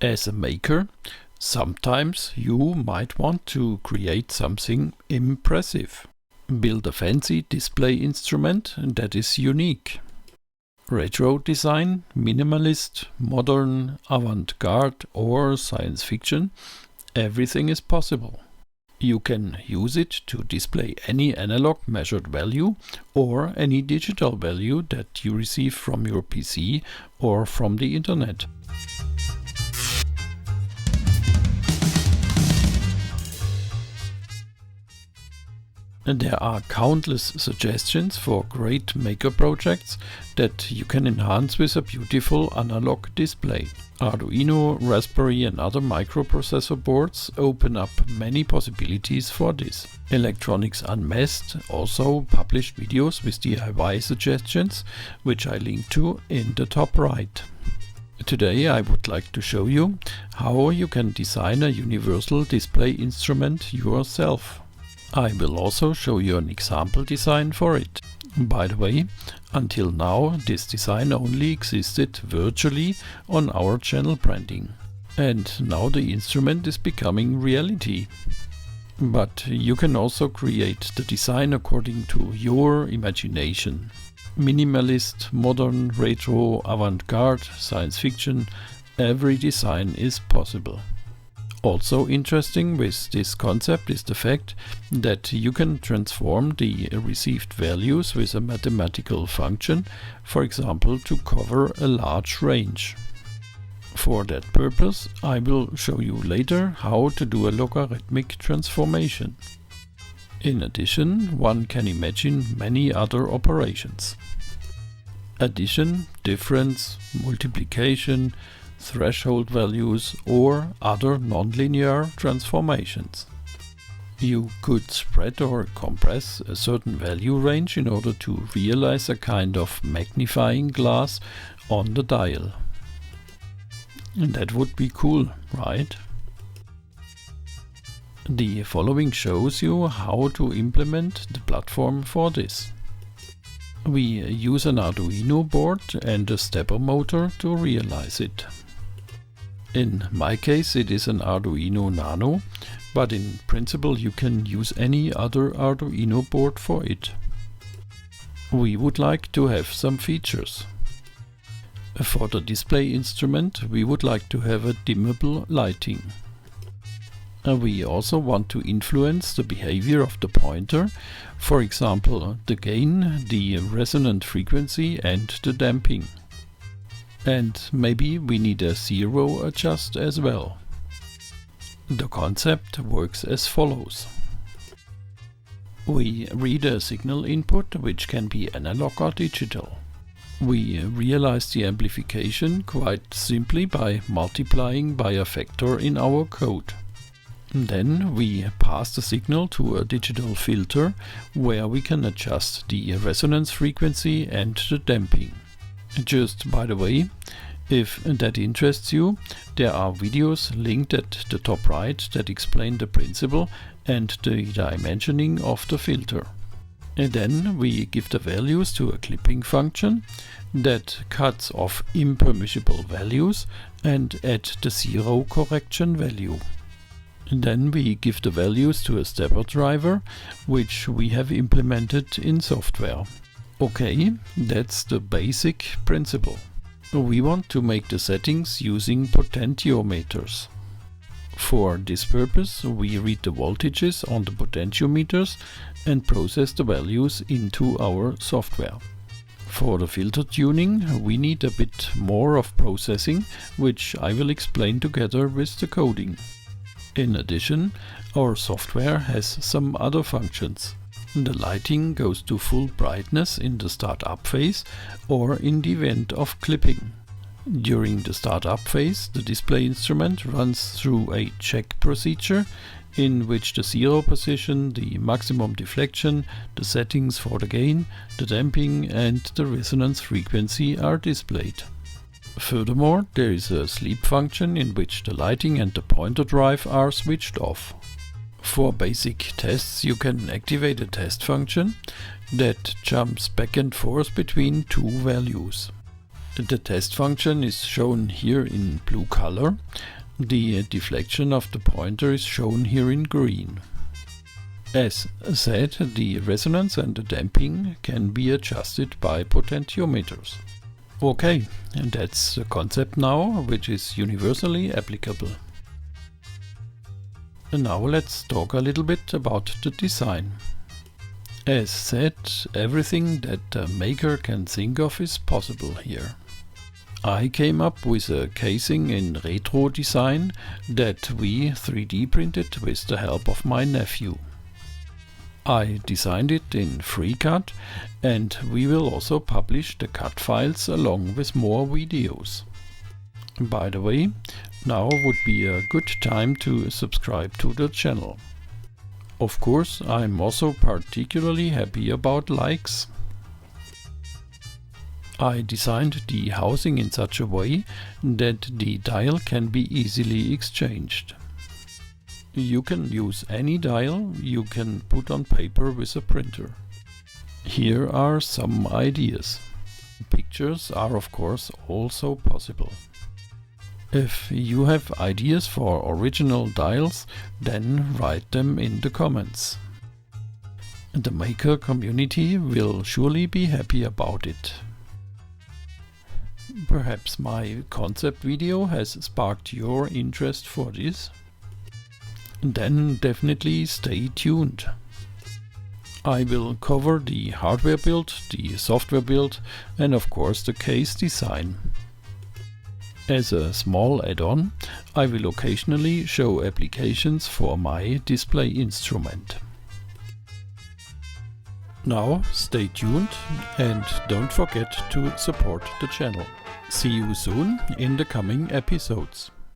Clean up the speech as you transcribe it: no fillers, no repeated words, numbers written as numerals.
As a maker, sometimes you might want to create something impressive. Build a fancy display instrument that is unique. Retro design, minimalist, modern, avant-garde or science fiction, everything is possible. You can use it to display any analog measured value or any digital value that you receive from your PC or from the internet. There are countless suggestions for great maker projects that you can enhance with a beautiful analog display. Arduino, Raspberry and other microprocessor boards open up many possibilities for this. Electronics Unmasked also published videos with DIY suggestions, which I link to in the top right. Today I would like to show you how you can design a universal display instrument yourself. I will also show you an example design for it. By the way, until now this design only existed virtually on our channel branding. And now the instrument is becoming reality. But you can also create the design according to your imagination. Minimalist, modern, retro, avant-garde, science fiction, every design is possible. Also interesting with this concept is the fact that you can transform the received values with a mathematical function, for example, to cover a large range. For that purpose, I will show you later how to do a logarithmic transformation. In addition, one can imagine many other operations. Addition, difference, multiplication, threshold values or other nonlinear transformations. You could spread or compress a certain value range in order to realize a kind of magnifying glass on the dial. And that would be cool, right? The following shows you how to implement the platform for this. We use an Arduino board and a stepper motor to realize it. In my case it is an Arduino Nano, but in principle you can use any other Arduino board for it. We would like to have some features. For the display instrument we would like to have a dimmable lighting. We also want to influence the behavior of the pointer, for example the gain, the resonant frequency and the damping. And maybe we need a zero adjust as well. The concept works as follows. We read a signal input which can be analog or digital. We realize the amplification quite simply by multiplying by a factor in our code. Then we pass the signal to a digital filter where we can adjust the resonance frequency and the damping. Just by the way, if that interests you, there are videos linked at the top right that explain the principle and the dimensioning of the filter. And then we give the values to a clipping function that cuts off impermissible values and add the zero correction value. And then we give the values to a stepper driver, which we have implemented in software. Okay, that's the basic principle. We want to make the settings using potentiometers. For this purpose, we read the voltages on the potentiometers and process the values into our software. For the filter tuning, we need a bit more of processing, which I will explain together with the coding. In addition, our software has some other functions. The lighting goes to full brightness in the startup phase or in the event of clipping. During the startup phase, the display instrument runs through a check procedure in which the zero position, the maximum deflection, the settings for the gain, the damping and the resonance frequency are displayed. Furthermore, there is a sleep function in which the lighting and the pointer drive are switched off. For basic tests you can activate a test function that jumps back and forth between two values. The test function is shown here in blue color. The deflection of the pointer is shown here in green. As said, the resonance and the damping can be adjusted by potentiometers. Okay, and that's the concept now, which is universally applicable. And now let's talk a little bit about the design. As said, everything that the maker can think of is possible here. I came up with a casing in retro design that we 3D printed with the help of my nephew. I designed it in FreeCAD, and we will also publish the CAD files along with more videos. By the way, now would be a good time to subscribe to the channel. Of course, I'm also particularly happy about likes. I designed the housing in such a way that the dial can be easily exchanged. You can use any dial you can put on paper with a printer. Here are some ideas. Pictures are of course also possible. If you have ideas for original dials, then write them in the comments. The maker community will surely be happy about it. Perhaps my concept video has sparked your interest for this? Then definitely stay tuned. I will cover the hardware build, the software build, and of course the case design. As a small add-on, I will occasionally show applications for my display instrument. Now stay tuned and don't forget to support the channel. See you soon in the coming episodes.